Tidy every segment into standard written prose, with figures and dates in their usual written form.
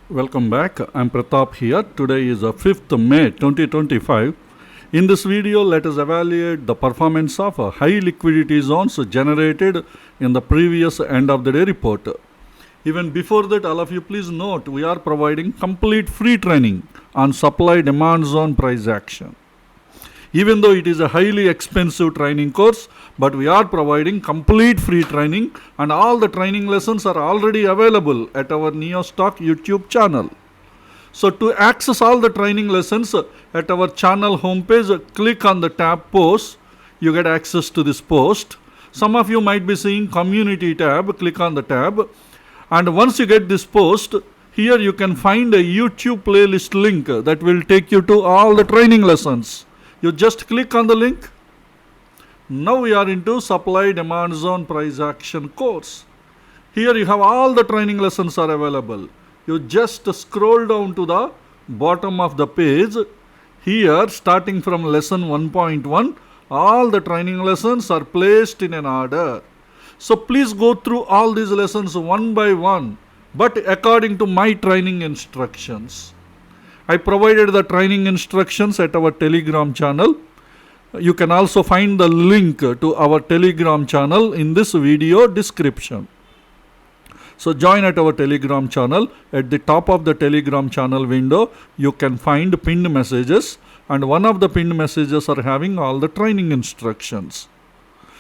Welcome back. I'm Pratap here. Today is 5th May 2025. In this video, let us evaluate the performance of high liquidity zones generated in the previous end of the day report. Even before that, all of you please note, we are providing complete free training on supply demand zone price action. Even though it is a highly expensive training course, but we are providing complete free training and all the training lessons are already available at our NeoStock YouTube channel. So to access all the training lessons at our channel homepage, click on the tab post. You get access to this post. Some of you might be seeing community tab. Click on the tab. And once you get this post, here you can find a YouTube playlist link that will take you to all the training lessons. You just click on the link. Now we are into supply demand zone price action course. Here you have all the training lessons are available. You just scroll down to the bottom of the page. Here, starting from lesson 1.1, all the training lessons are placed in an order. So please go through all these lessons one by one, but according to my training instructions. I provided the training instructions at our Telegram channel. You can also find the link to our Telegram channel in this video description. So join at our Telegram channel. At the top of the Telegram channel window, you can find pinned messages, and one of the pinned messages are having all the training instructions.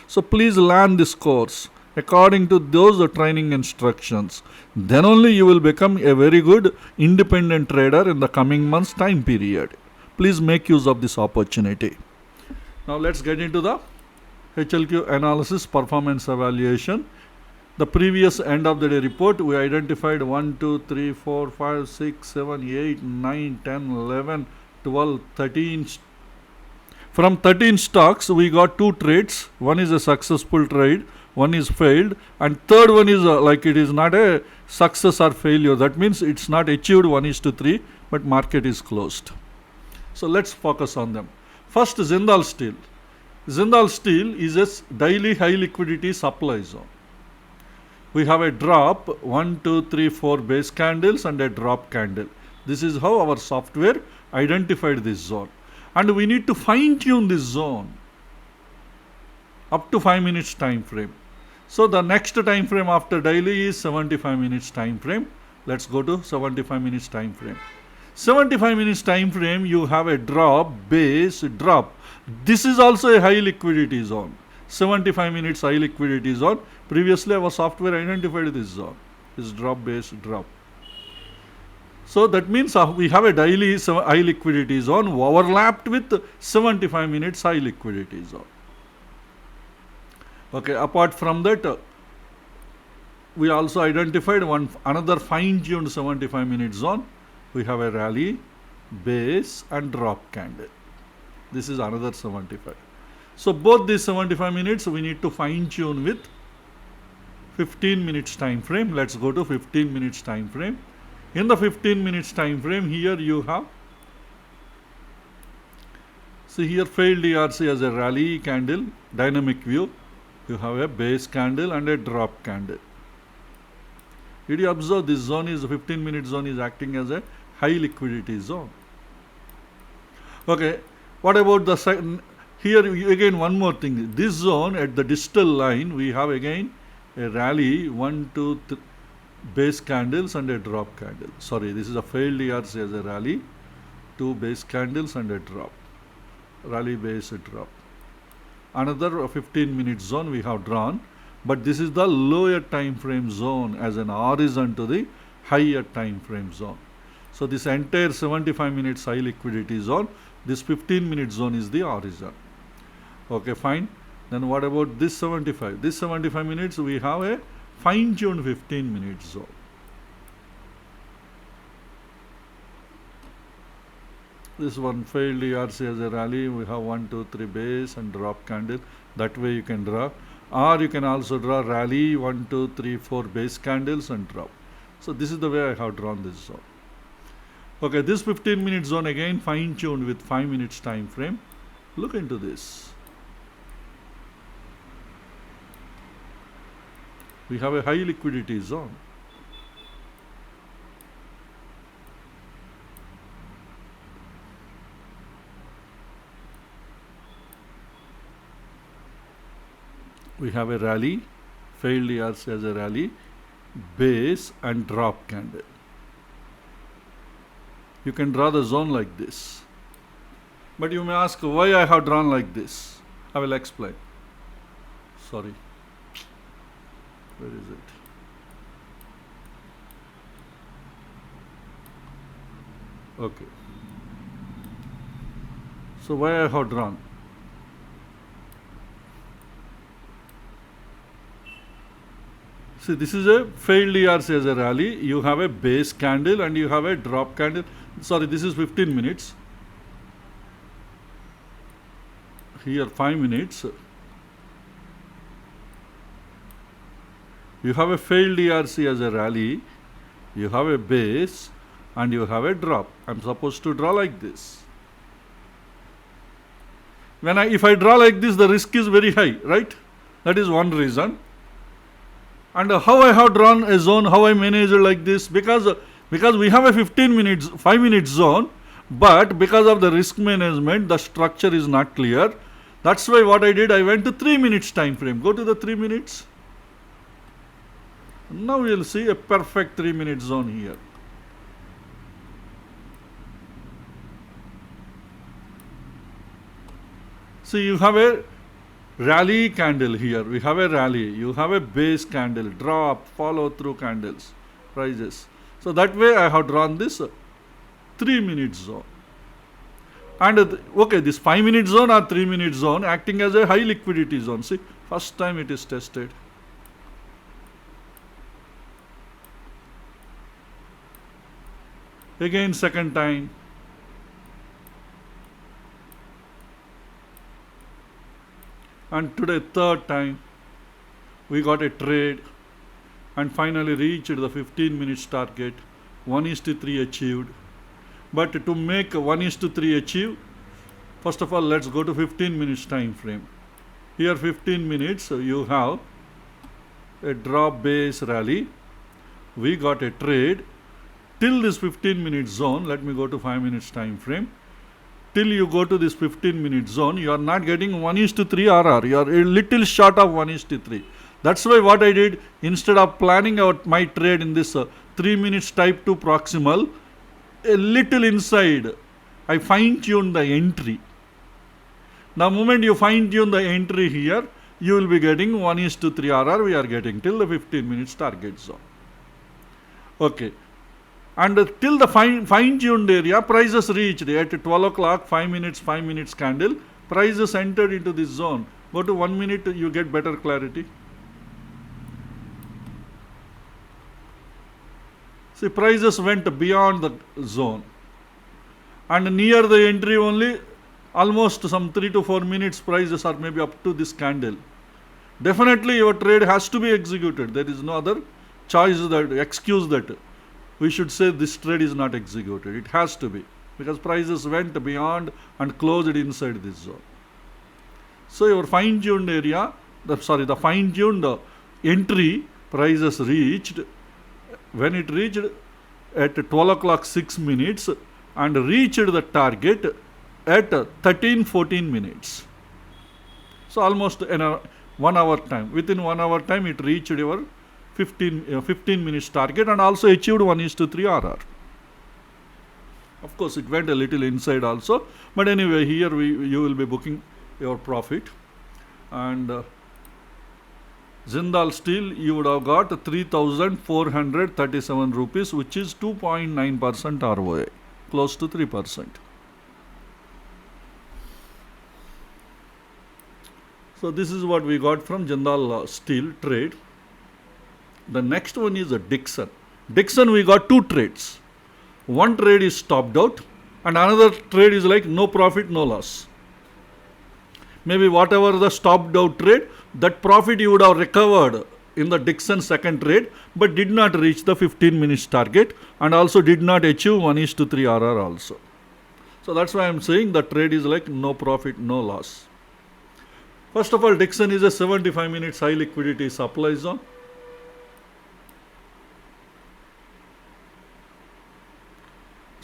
So please learn this course according to those training instructions. Then only you will become a very good independent trader in the coming months time period. Please make use of this opportunity. Now let's get into the HLQ analysis performance evaluation. The previous end of the day report, we identified 1, 2, 3, 4, 5, 6, 7, 8, 9, 10, 11, 12, 13. From 13 stocks, we got 2 trades. One is a successful trade, one is failed, and third one is like it is not a success or failure. That means it's not achieved 1:3, but market is closed. So let's focus on them. First, Jindal Steel. Jindal Steel is a daily high liquidity supply zone. We have a drop, 1, 2, 3, 4 base candles and a drop candle. This is how our software identified this zone. And we need to fine tune this zone up to 5 minutes time frame. So the next time frame after daily is 75 minutes time frame. Let's go to 75 minutes time frame. 75 minutes time frame, you have a drop, base, drop. This is also a high liquidity zone. 75 minutes high liquidity zone. Previously our software identified this zone. This drop, base, drop. So that means we have a daily high liquidity zone overlapped with 75 minutes high liquidity zone. Okay, apart from that, we also identified another fine-tuned 75 minute zone. We have a rally, base and drop candle. This is another 75. So both these 75 minutes we need to fine-tune with 15 minutes time frame. Let's go to 15 minutes time frame. In the 15 minutes time frame, here you have, see here failed ERC as a rally candle, dynamic view. You have a base candle and a drop candle. Did you observe this zone is 15 minute zone is acting as a high liquidity zone? Okay, what about the second? Here again one more thing. This zone at the distal line, we have again a rally, 1, 2, 3 base candles and a drop candle. Sorry, this is a failed ERC as a rally, 2 base candles and a drop. Rally, base, drop. Another 15 minute zone we have drawn, but this is the lower time frame zone as an horizon to the higher time frame zone. So this entire 75 minutes high liquidity zone, this 15 minute zone is the horizon. Okay, fine. Then what about this 75? This 75 minutes we have a fine-tuned 15 minute zone. This one failed ERC as a rally. We have 1, 2, 3 base and drop candle. That way you can draw. Or you can also draw rally, 1, 2, 3, 4 base candles and drop. So this is the way I have drawn this zone. Okay, this 15 minute zone again fine-tuned with 5 minutes time frame. Look into this. We have a high liquidity zone. We have a rally, failed ERC as a rally, base and drop candle. You can draw the zone like this. But you may ask why I have drawn like this. I will explain. Sorry. Where is it? Okay. So why I have drawn? See, this is a failed ERC as a rally. You have a base candle and you have a drop candle. Sorry, this is 15 minutes. Here 5 minutes. You have a failed ERC as a rally. You have a base and you have a drop. I'm supposed to draw like this. If I draw like this, the risk is very high, right? That is one reason. And how I have drawn a zone, how I manage it like this, because we have a 5 minutes zone, but because of the risk management, the structure is not clear. That's why what I did, I went to 3 minutes time frame. Go to the 3 minutes. Now you'll see a perfect 3 minute zone here. See, you have a rally candle here. We have a rally. You have a base candle, drop, follow through candles, prices. So that way I have drawn this 3 minute zone. And okay, this 5 minute zone or 3 minute zone acting as a high liquidity zone. See, first time it is tested. Again, second time. And today, third time, we got a trade and finally reached the 15 minutes target. 1:3 achieved. But to make 1:3 achieve, first of all, let's go to 15 minutes time frame. Here 15 minutes, you have a drop base rally. We got a trade. Till this 15 minute zone, let me go to 5 minutes time frame. Till you go to this 15 minute zone, you are not getting 1:3 RR. You are a little short of 1:3. That's why what I did, instead of planning out my trade in this 3 minutes type 2 proximal, a little inside, I fine-tuned the entry. The moment you fine-tune the entry here, you will be getting 1:3 RR. We are getting till the 15 minutes target zone. Okay. And till the fine-tuned area, prices reached at 12 o'clock, 5 minutes candle, prices entered into this zone. Go to 1 minute, you get better clarity. See, prices went beyond the zone. And near the entry only, almost some 3 to 4 minutes prices are maybe up to this candle. Definitely your trade has to be executed. There is no other choice excuse that we should say this trade is not executed. It has to be, because prices went beyond and closed inside this zone. So your fine-tuned area, the fine-tuned entry, prices reached, when it reached at 12 o'clock 6 minutes and reached the target at 13-14 minutes. So almost in 1 hour time. Within 1 hour time it reached your 15 minutes target and also achieved 1:3 RR. Of course, it went a little inside also, but anyway, here you will be booking your profit. And Jindal Steel, you would have got 3,437 rupees, which is 2.9% ROA, close to 3%. So this is what we got from Jindal Steel trade. The next one is a Dixon. Dixon, we got 2 trades. One trade is stopped out and another trade is like no profit, no loss. Maybe whatever the stopped out trade, that profit you would have recovered in the Dixon second trade, but did not reach the 15 minutes target and also did not achieve 1:3 RR also. So that's why I'm saying the trade is like no profit, no loss. First of all, Dixon is a 75 minutes high liquidity supply zone.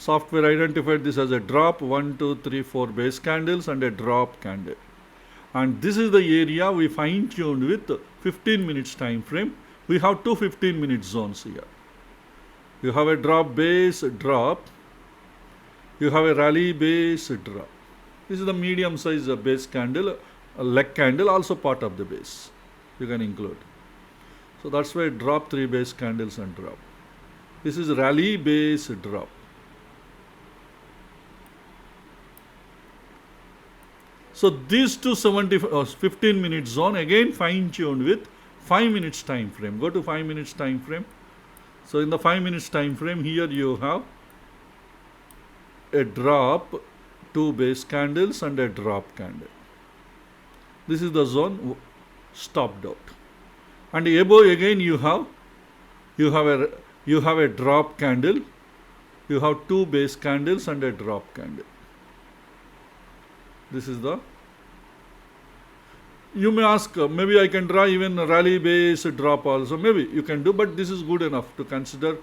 Software identified this as a drop, 1, 2, 3, 4 base candles and a drop candle. And this is the area we fine tuned with 15 minutes time frame. We have two 15-minute zones here. You have a drop base drop. You have a rally base drop. This is the medium size base candle, a leg candle, also part of the base. You can include. So that's why drop 3 base candles and drop. This is rally base drop. So these two 15-minute zone again fine tuned with 5 minutes time frame. Go to 5 minutes time frame. So in the 5 minutes time frame, here you have a drop, 2 base candles and a drop candle. This is the zone stopped out. And above again you have a drop candle. You have 2 base candles and a drop candle. This is the. You may ask, maybe I can draw even a rally base drop also. Maybe you can do, but this is good enough to consider.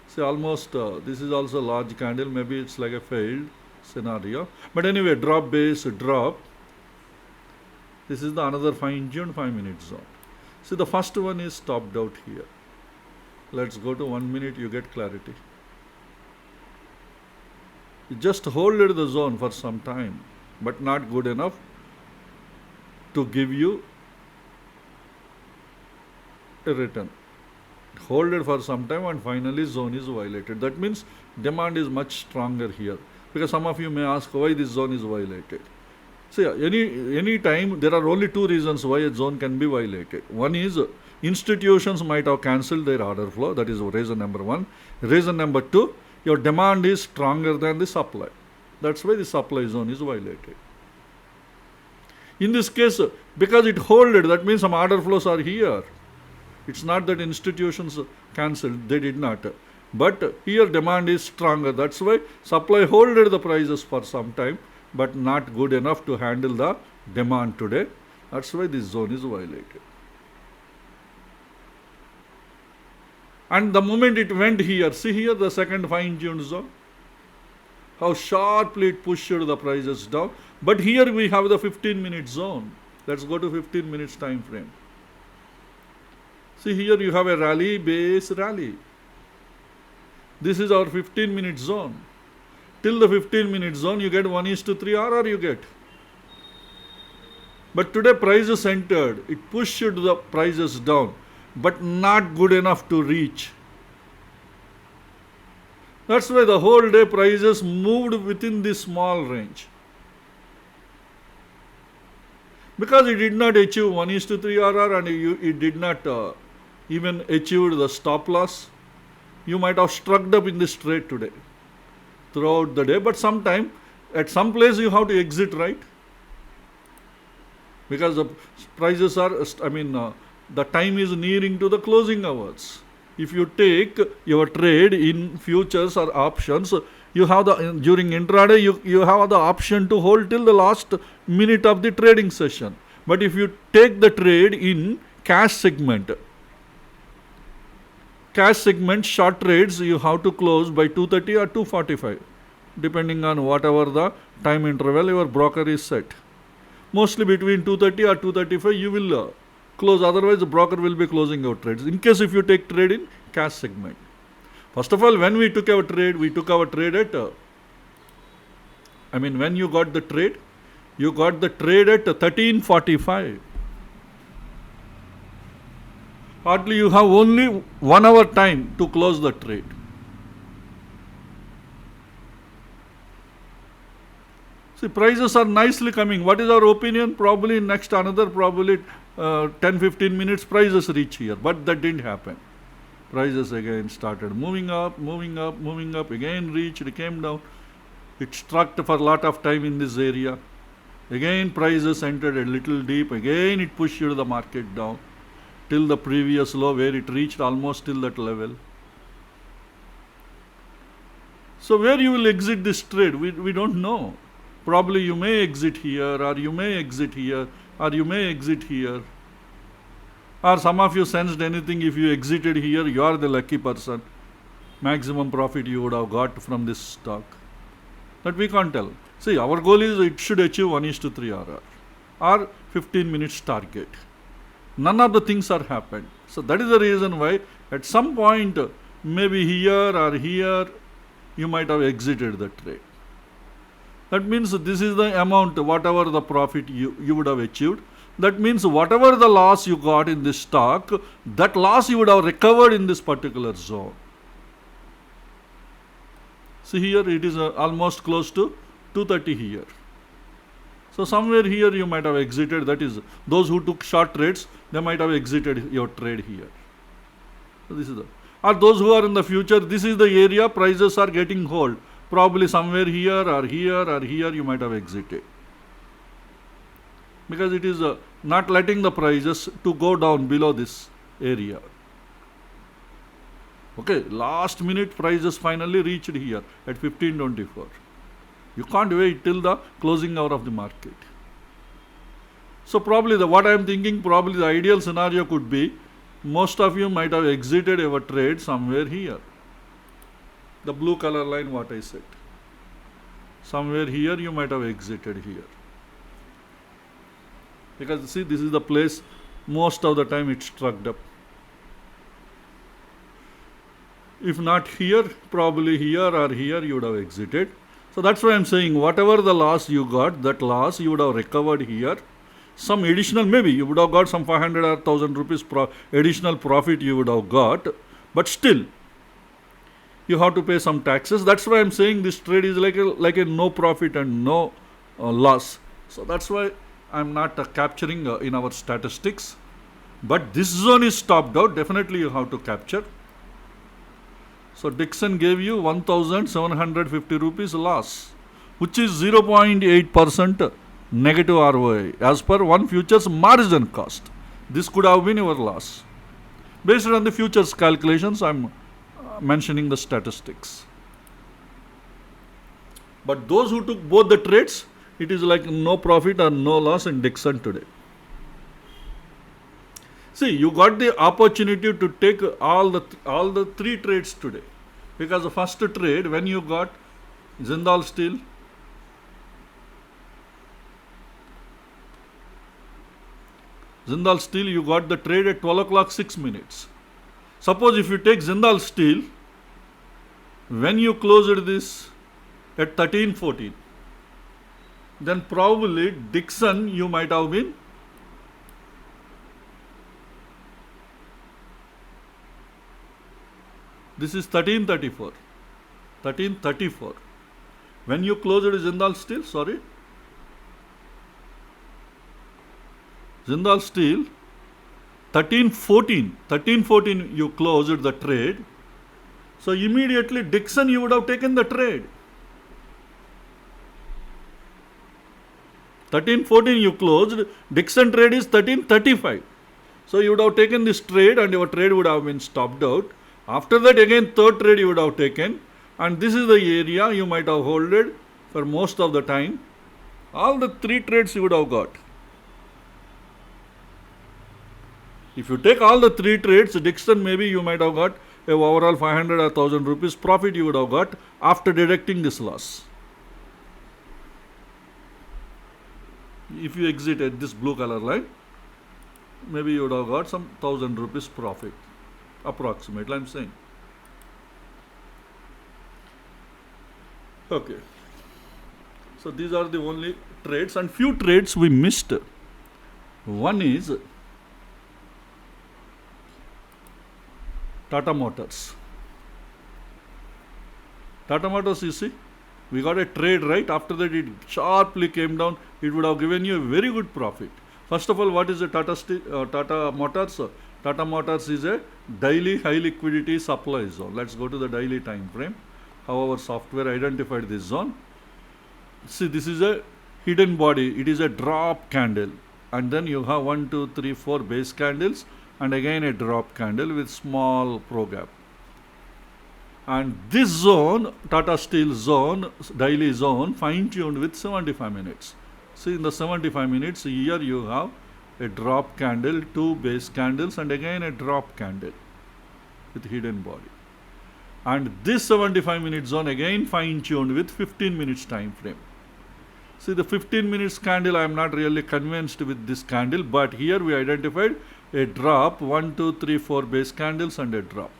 Say almost, this is also a large candle. Maybe it's like a failed scenario. But anyway, drop base drop. This is the another fine-tuned 5-minute zone. See, the first one is stopped out here. Let's go to 1 minute, you get clarity. You just hold the zone for some time, but not good enough to give you a return. Hold it for some time and finally zone is violated. That means demand is much stronger here. Because some of you may ask why this zone is violated. See, any time there are only 2 reasons why a zone can be violated. One is institutions might have cancelled their order flow. That is reason number 1. Reason number 2, your demand is stronger than the supply. That's why the supply zone is violated. In this case, because it holded, that means some order flows are here. It's not that institutions cancelled, they did not. But here demand is stronger. That's why supply holded the prices for some time, but not good enough to handle the demand today. That's why this zone is violated. And the moment it went here, see here the second fine-tuned zone, how sharply it pushed the prices down. But here we have the 15-minute zone. Let's go to 15 minutes time frame. See here you have a rally base rally. This is our 15-minute zone. Till the 15-minute zone you get 1:3 RR you get. But today prices entered. It pushed the prices down, but not good enough to reach. That's why the whole day prices moved within this small range. Because it did not achieve 1:3 RR and it did not even achieve the stop loss, you might have struck up in this trade today throughout the day. But sometime at some place you have to exit, right? Because the prices are, the time is nearing to the closing hours. If you take your trade in futures or options, you have during intraday you have the option to hold till the last minute of the trading session. But if you take the trade in cash segment short trades, you have to close by 2:30 or 2:45, depending on whatever the time interval your broker is set. Mostly between 2:30 or 2:35 you will close, otherwise the broker will be closing your trades. In case if you take trade in cash segment. First of all, when we took our trade at, when you got the trade at 13:45. Hardly you have only 1 hour time to close the trade. See, prices are nicely coming. What is our opinion? Probably next 10-15 minutes prices reach here. But that didn't happen. Prices again started moving up. Again reached, it came down. It struck for a lot of time in this area. Again prices entered a little deep. Again it pushed the market down till the previous low where it reached almost till that level. So where you will exit this trade, we don't know. Probably you may exit here, or you may exit here, or you may exit here. Or some of you sensed anything, if you exited here, you are the lucky person. Maximum profit you would have got from this stock. But we can't tell. See, our goal is it should achieve 1:3 RR. or 15 minutes target. None of the things are happened. So that is the reason why at some point, maybe here or here, you might have exited the trade. That means this is the amount, whatever the profit you would have achieved. That means whatever the loss you got in this stock, that loss you would have recovered in this particular zone. See here, it is almost close to 230 here. So somewhere here you might have exited. That is, those who took short trades, they might have exited your trade here. So this is the, or those who are in the future, this is the area prices are getting hold. Probably somewhere here or here or here you might have exited. Because it is not letting the prices to go down below this area. Okay, last minute prices finally reached here at 1524. You can't wait till the closing hour of the market. So probably what I am thinking, probably the ideal scenario could be, most of you might have exited your trade somewhere here. The blue color line what I said. Somewhere here you might have exited here. Because see, this is the place most of the time it's struck up. If not here, probably here or here you would have exited. So that's why I'm saying whatever the loss you got, that loss you would have recovered here. Some additional, maybe you would have got some 500 or 1000 rupees additional profit you would have got. But still, you have to pay some taxes. That's why I'm saying this trade is like a no profit and no loss. So that's why I'm not capturing in our statistics. But this zone is stopped out. Definitely you have to capture. So Dixon gave you 1,750 rupees loss, which is 0.8% negative ROI as per one futures margin cost. This could have been your loss. Based on the futures calculations, I'm mentioning the statistics. But those who took both the trades, it is like no profit or no loss in Dixon today. See, you got the opportunity to take all the three trades today. Because the first trade, when you got Jindal Steel, you got the trade at 12 o'clock 6 minutes. Suppose if you take Jindal Steel, when you closed this at 13:14, then probably Dixon you might have been this is 1334. 1334. When you closed Jindal Steel, Jindal Steel, 1314 you closed the trade. So immediately Dixon you would have taken the trade. 1314 you closed, Dixon trade is 1335. So you would have taken this trade and your trade would have been stopped out. After that again third trade you would have taken, and this is the area you might have holded for most of the time. All the three trades you would have got. If you take all the three trades, Dixon maybe you might have got a overall 500 or 1000 rupees profit you would have got after deducting this loss. If you exit at this blue color line, maybe you would have got some 1000 rupees profit. Approximately, I'm saying. Okay. So these are the only trades, and few trades we missed. One is Tata Motors. Tata Motors, you see, we got a trade right. After that, it sharply came down. It would have given you a very good profit. First of all, what is a Tata Motors? Tata Motors is a daily high liquidity supply zone. Let's go to the daily time frame. How our software identified this zone. See, this is a hidden body. It is a drop candle. And then you have 1, 2, 3, 4 base candles. And again a drop candle with small pro gap. And this zone, Tata Steel zone, daily zone, fine-tuned with 75 minutes. See, in the 75 minutes, here you have a drop candle, 2 base candles, and again a drop candle with hidden body. And this 75 minute zone again fine-tuned with 15 minutes time frame. See the 15 minutes candle, I am not really convinced with this candle, but here we identified a drop, 1, 2, 3, 4 base candles and a drop.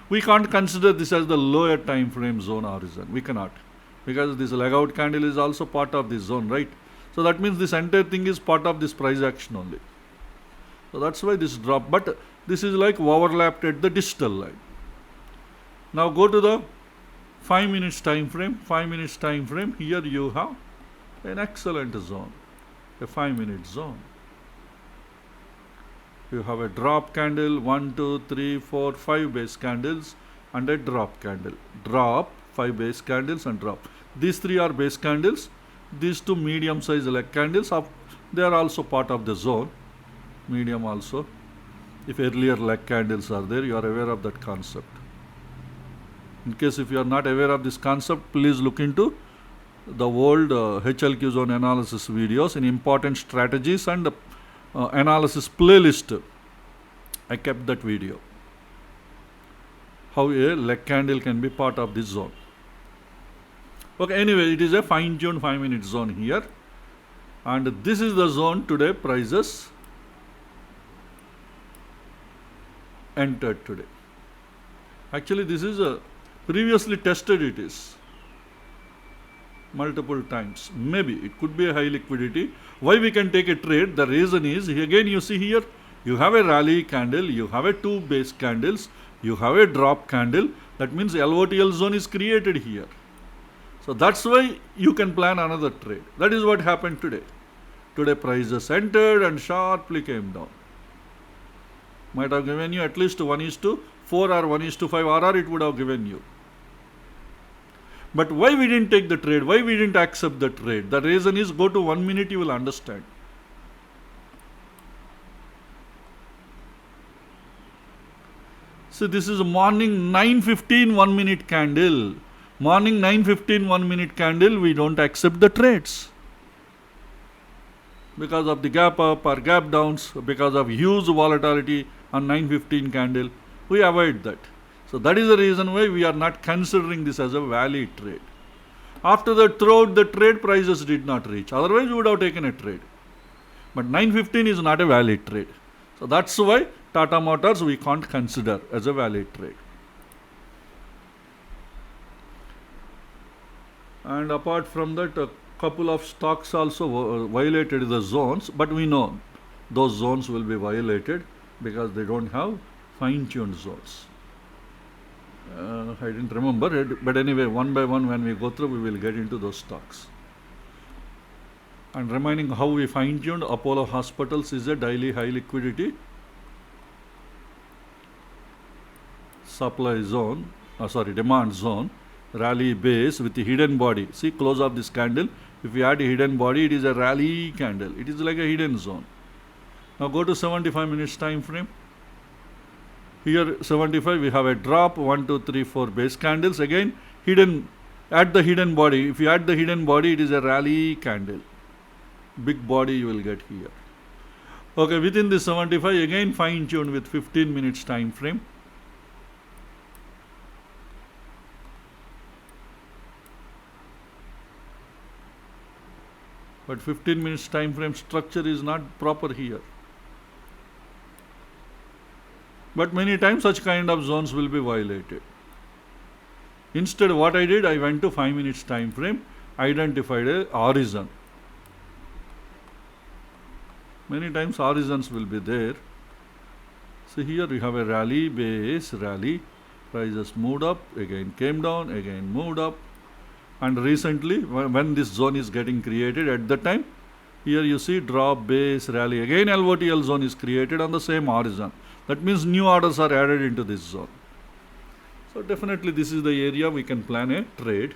We can't consider this as the lower time frame zone horizon. We cannot, because this leg out candle is also part of this zone, right? So that means this entire thing is part of this price action only. So that's why this drop, but this is like overlapped at the distal line. Now go to the 5 minutes time frame. 5 minutes time frame, here you have an excellent zone, a 5 minute zone. You have a drop candle, 1, 2, 3, 4, 5 base candles and a drop candle. Drop, 5 base candles and drop. These 3 are base candles. These 2 medium size leg candles, they are also part of the zone. Medium also. If earlier leg candles are there, you are aware of that concept. In case if you are not aware of this concept, please look into the old HLQ zone analysis videos in important strategies and analysis playlist. I kept that video. How a leg candle can be part of this zone. Okay, anyway, it is a fine-tuned 5 minute zone here. And this is the zone today prices entered today. Actually, this is a previously tested, it is multiple times. Maybe it could be a high liquidity. Why we can take a trade? The reason is, again you see here, you have a rally candle, you have a 2 base candles, you have a drop candle. That means LOTL zone is created here. So that's why you can plan another trade. That is what happened today. Today prices entered and sharply came down. Might have given you at least 1:4 or 1:5 RR, it would have given you. But why we didn't take the trade? Why we didn't accept the trade? The reason is, go to 1 minute, you will understand. So this is morning 9:15 1 minute candle. Morning 9:15 1 minute candle, we don't accept the trades. Because of the gap up or gap downs, because of huge volatility on 9:15 candle, we avoid that. So that is the reason why we are not considering this as a valid trade. After that, throughout the trade, prices did not reach. Otherwise, we would have taken a trade. But 9:15 is not a valid trade. So that's why Tata Motors we can't consider as a valid trade. And apart from that, a couple of stocks also violated the zones, but we know those zones will be violated because they don't have fine-tuned zones. I didn't remember it, but anyway, one by one when we go through, we will get into those stocks. And reminding how we fine-tuned, Apollo Hospitals is a daily high liquidity supply zone, demand zone, rally base with the hidden body. See, close of this candle, if we add a hidden body, it is a rally candle. It is like a hidden zone. Now go to 75 minutes time frame. Here 75, we have a drop, 1, 2, 3, 4 base candles. Again, hidden, add the hidden body. If you add the hidden body, it is a rally candle. Big body you will get here. Okay, within the 75, again fine tuned with 15 minutes time frame. But 15 minutes time frame structure is not proper here. But many times such kind of zones will be violated. Instead, what I did, I went to 5 minutes time frame, identified a horizon. Many times horizons will be there. So here we have a rally base, rally, prices moved up, again came down, again moved up. And recently, when this zone is getting created, at the time, here you see drop, base, rally. Again LOTL zone is created on the same horizon. That means new orders are added into this zone. So definitely this is the area we can plan a trade.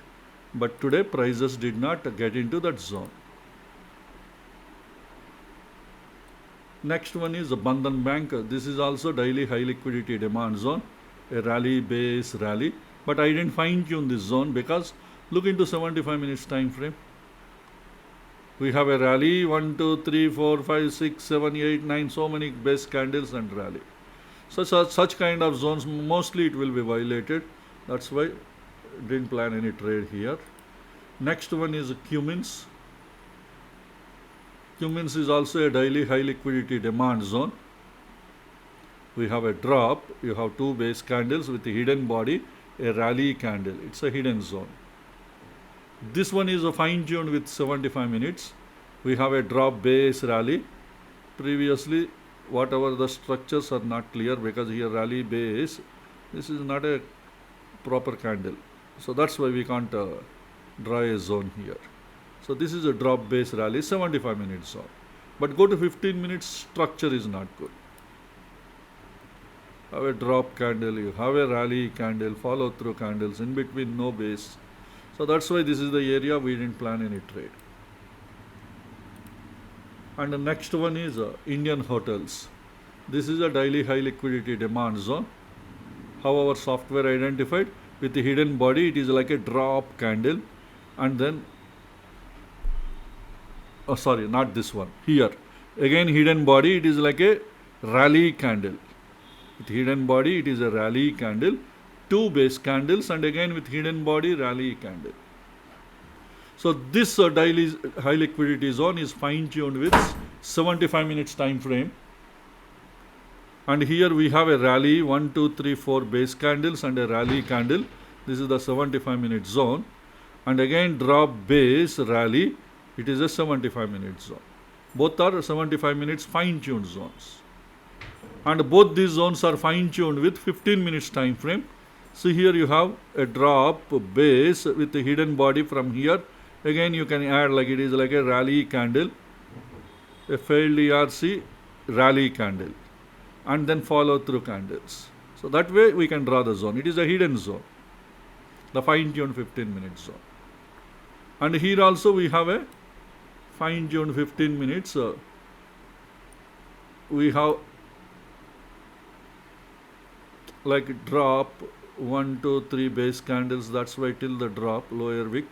But today prices did not get into that zone. Next one is the Bandhan Bank. This is also daily high liquidity demand zone. A rally, base, rally. But I didn't fine tune this zone because look into 75 minutes time frame. We have a rally, 1, 2, 3, 4, 5, 6, 7, 8, 9, so many base candles and rally. Such kind of zones, mostly it will be violated. That's why didn't plan any trade here. Next one is Cummins. Cummins is also a daily high liquidity demand zone. We have a drop, you have two base candles with a hidden body, a rally candle. It's a hidden zone. This one is a fine tuned with 75 minutes. We have a drop base rally. Previously, whatever the structures are not clear because here rally base, this is not a proper candle. So that's why we can't draw a zone here. So this is a drop base rally, 75 minutes zone. But go to 15 minutes, structure is not good. Have a drop candle, you have a rally candle, follow through candles, in between no base. So that's why this is the area we didn't plan any trade. And the next one is Indian hotels. This is a daily high liquidity demand zone. How our software identified with the hidden body, it is like a drop candle, and then sorry, not this one, here again hidden body, it is like a rally candle. With hidden body, it is a rally candle, two base candles, and again with hidden body, rally candle. So this daily high liquidity zone is fine tuned with 75 minutes time frame. And here we have a rally, 1, 2, 3, 4 base candles and a rally candle. This is the 75 minute zone. And again drop base rally, it is a 75 minute zone. Both are 75 minutes fine tuned zones. And both these zones are fine tuned with 15 minutes time frame. So here you have a drop base with a hidden body from here. Again you can add like it is like a rally candle, a failed ERC rally candle, and then follow through candles. So that way we can draw the zone. It is a hidden zone, the fine tuned 15 minute zone. And here also we have a fine tuned 15 minutes. We have like drop 1, 2, 3 base candles. That's why till the drop lower wick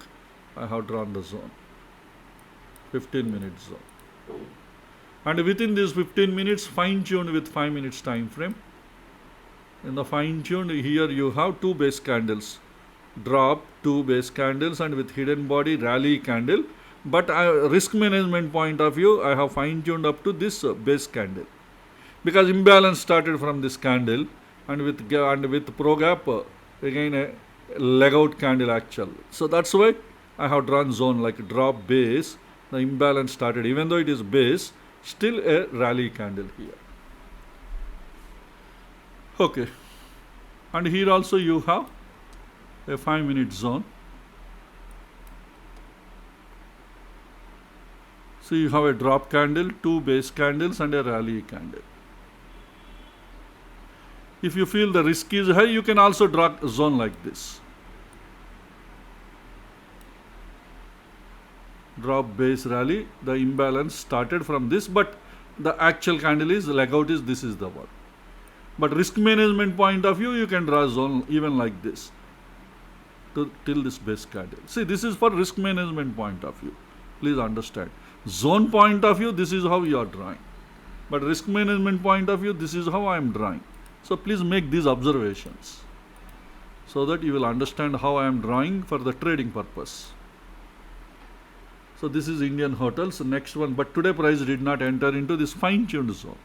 I have drawn the zone, 15 minute zone. And within this 15 minutes fine tuned with 5 minutes time frame. In the fine tuned, here you have two base candles, drop, two base candles, and with hidden body rally candle. But risk management point of view, I have fine tuned up to this base candle, because imbalance started from this candle, and with pro gap again a leg out candle actual. So that's why I have drawn zone like drop base. The imbalance started, even though it is base, still a rally candle here. Okay, and here also you have a 5 minute zone. So you have a drop candle, two base candles, and a rally candle. If you feel the risk is high, you can also draw a zone like this. Drop base rally, the imbalance started from this, but the actual candle is leg out is this is the one. But risk management point of view, you can draw a zone even like this till this base candle. See, this is for risk management point of view. Please understand. Zone point of view, this is how you are drawing. But risk management point of view, this is how I am drawing. So please make these observations so that you will understand how I am drawing for the trading purpose. So this is Indian hotels, next one, but today price did not enter into this fine-tuned zone.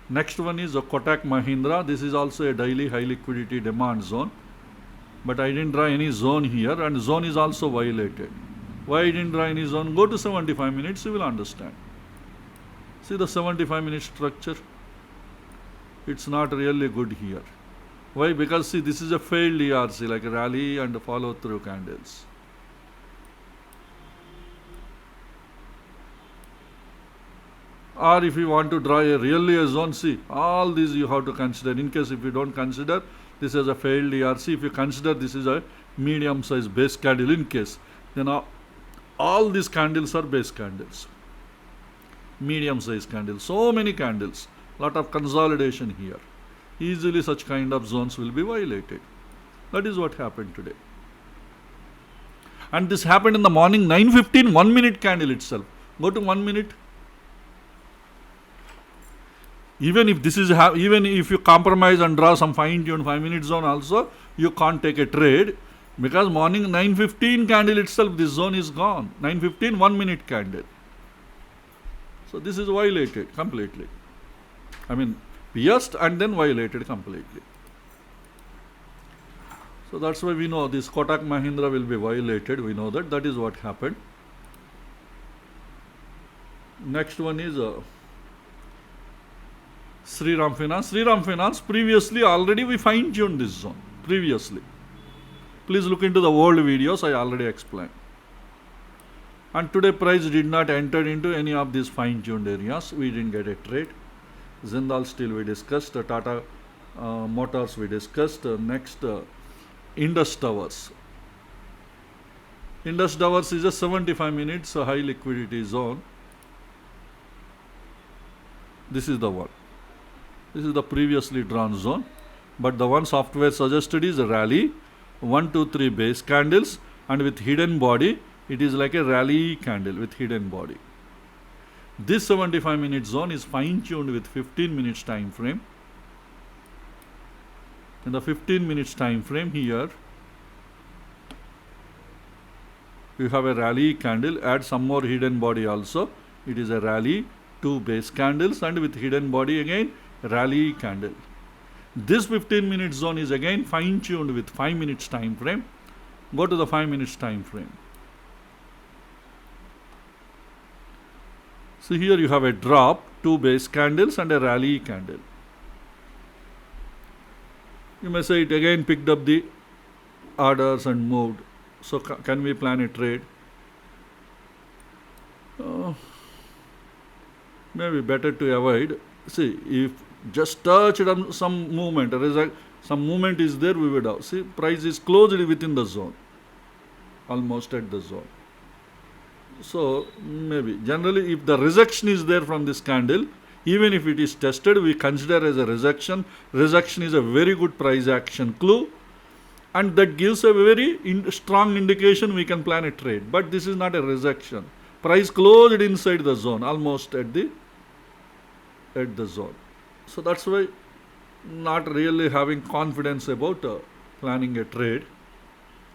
Next one is a Kotak Mahindra. This is also a daily high liquidity demand zone, but I didn't draw any zone here, and zone is also violated. Why I didn't draw any zone? Go to 75 minutes, you will understand. See the 75 minute structure? It's not really good here. Why? Because see, this is a failed ERC, like a rally and follow through candles. Or if you want to draw a zone, see, all these you have to consider. In case if you don't consider this as a failed ERC, if you consider this is a medium size base candle in case, then all these candles are base candles. Medium size candles, so many candles, lot of consolidation here. Easily such kind of zones will be violated. That is what happened today. And this happened in the morning, 9:15, 1 minute candle itself. Go to 1 minute. Even if this is even if you compromise and draw some fine-tuned 5 minute zone also, you can't take a trade, because morning 9:15 candle itself, this zone is gone. 9:15, 1 minute candle. So this is violated completely. I mean, pierced and then violated completely. So that's why we know this Kotak Mahindra will be violated. We know that. That is what happened. Next one is Sriram Finance. Sriram Finance, previously already we fine-tuned this zone. Previously. Please look into the old videos, I already explained. And today price did not enter into any of these fine-tuned areas. We didn't get a trade. Jindal Steel we discussed. Tata Motors we discussed. Next, Indus Towers. Indus Towers is a 75 minutes high liquidity zone. This is the one. This is the previously drawn zone. But the one software suggested is a rally, 1, 2, 3 base candles, and with hidden body, it is like a rally candle with hidden body. This 75 minute zone is fine tuned with 15 minutes time frame. In the 15 minutes time frame here, you have a rally candle, add some more hidden body also. It is a rally, 2 base candles, and with hidden body again, rally candle. This 15 minute zone is again fine tuned with 5 minutes time frame. Go to the 5 minutes time frame. So here you have a drop, 2 base candles and a rally candle. You may say it again picked up the orders and moved. So can we plan a trade? Maybe better to avoid. See, if just touched on some movement, some movement is there, we would have. See, price is closed within the zone, almost at the zone. So maybe generally if the rejection is there from this candle, even if it is tested, we consider as a rejection. Rejection is a very good price action clue, and that gives a very strong indication we can plan a trade. But this is not a rejection. Price closed inside the zone, almost at the zone. So that's why not really having confidence about planning a trade.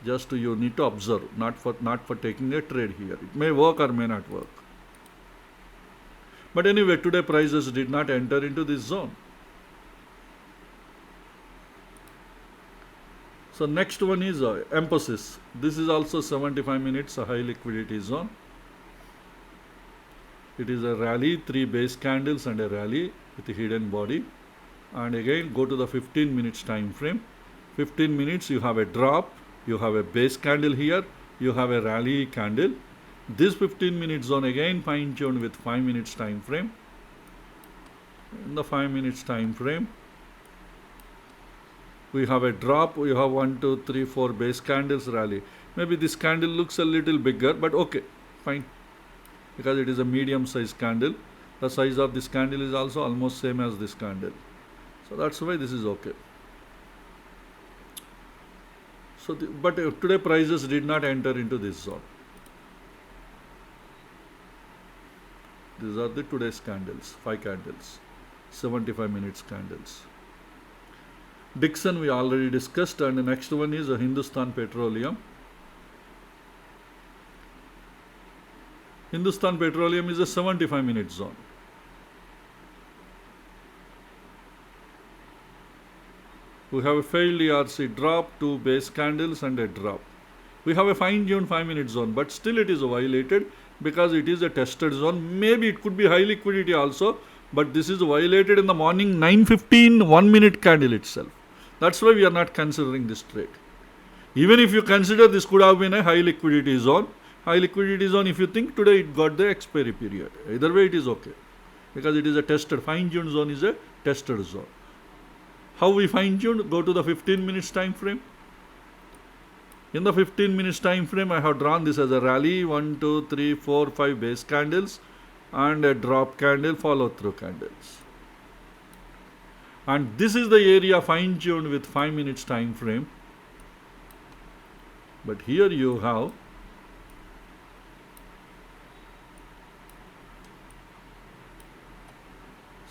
Just you need to observe, not for taking a trade here. It may work or may not work. But anyway, today prices did not enter into this zone. So next one is Emphasis. This is also 75 minutes high liquidity zone. It is a rally, 3 base candles and a rally with a hidden body. And again go to the 15 minutes time frame. 15 minutes you have a drop, you have a base candle here, you have a rally candle. This 15 minute zone again fine tuned with 5 minutes time frame. In the 5 minutes time frame, we have a drop, we have 1, 2, 3, 4 base candles, rally. Maybe this candle looks a little bigger, but okay, fine. Because it is a medium size candle. The size of this candle is also almost same as this candle. So that's why this is okay. So, but today prices did not enter into this zone. These are the today's candles, 5 candles, 75 minutes candles. Dixon we already discussed, and the next one is Hindustan Petroleum. Hindustan Petroleum is a 75 minute zone. We have a failed ERC drop, 2 base candles and a drop. We have a fine-tuned 5 minute zone, but still it is violated because it is a tested zone. Maybe it could be high liquidity also, but this is violated in the morning 9:15 1 minute candle itself. That's why we are not considering this trade. Even if you consider this could have been a high liquidity zone, if you think today it got the expiry period. Either way it is okay, because it is a tested, fine-tuned zone is a tested zone. How we fine-tuned? Go to the 15 minutes time frame. In the 15 minutes time frame, I have drawn this as a rally, 1, 2, 3, 4, 5 base candles and a drop candle, follow through candles. And this is the area fine-tuned with 5 minutes time frame. But here you have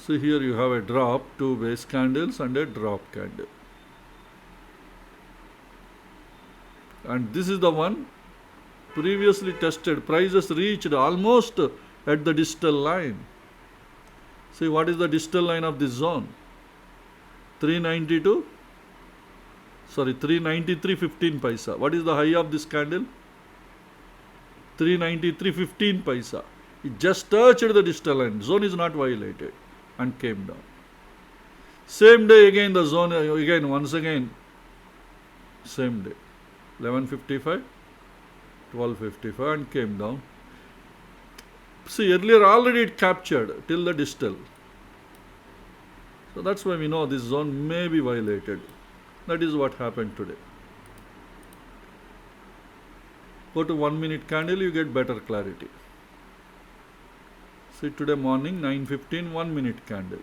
here you have a drop, 2 base candles and a drop candle. And this is the one previously tested. Prices reached almost at the distal line. See, what is the distal line of this zone? 393.15 paisa. What is the high of this candle? 393.15 paisa. It just touched the distal line. Zone is not violated and came down. Same day again the zone, again once again, same day. 11.55, 12.55 and came down. See, earlier already it captured till the distal. So that's why we know this zone may be violated. That is what happened today. Go to 1 minute candle, you get better clarity. See, today morning 9:15, 1 minute candle.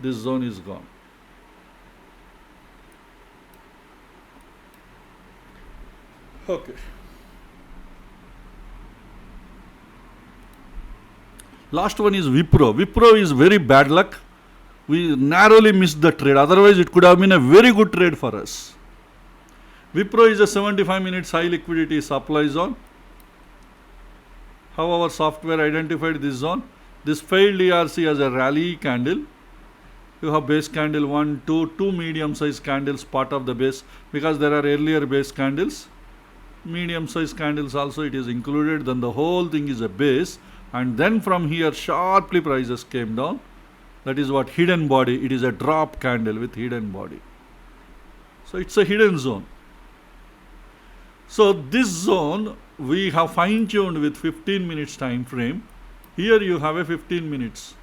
This zone is gone. Okay. Last one is Wipro. Wipro is very bad luck. We narrowly missed the trade. Otherwise, it could have been a very good trade for us. Wipro is a 75 minutes high liquidity supply zone. How our software identified this zone? This failed ERC as a rally candle. You have base candle 1, 2 medium sized candles part of the base, because there are earlier base candles. Medium sized candles also it is included. Then the whole thing is a base. And then from here sharply prices came down. That is what hidden body. It is a drop candle with hidden body. So it's a hidden zone. So this zone we have fine tuned with 15 minutes time frame. Here you have a 15 minutes.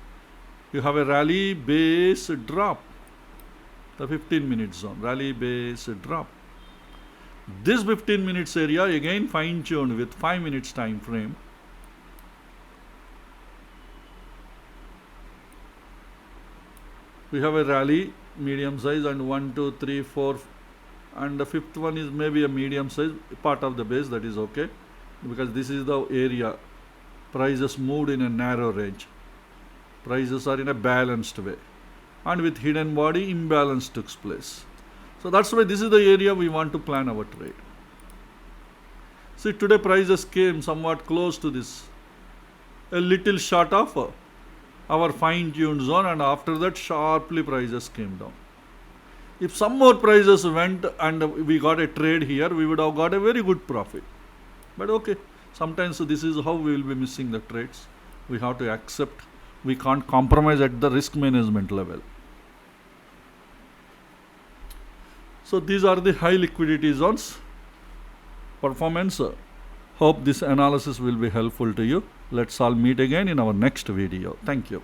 You have a rally base drop. The 15 minutes zone. Rally base drop. This 15 minutes area again fine tuned with 5 minutes time frame. We have a rally medium size and 1, 2, 3, 4 and the fifth one is maybe a medium size part of the base. That is okay, because this is the area. Prices moved in a narrow range. Prices are in a balanced way, and with hidden body imbalance took place. So that's why this is the area we want to plan our trade. See, today prices came somewhat close to this, a little short of our fine-tuned zone, and after that sharply prices came down. If some more prices went and we got a trade here, we would have got a very good profit. But okay, sometimes this is how we will be missing the trades. We have to accept. We can't compromise at the risk management level. So these are the high liquidity zones. Performance. Hope this analysis will be helpful to you. Let's all meet again in our next video. Thank you.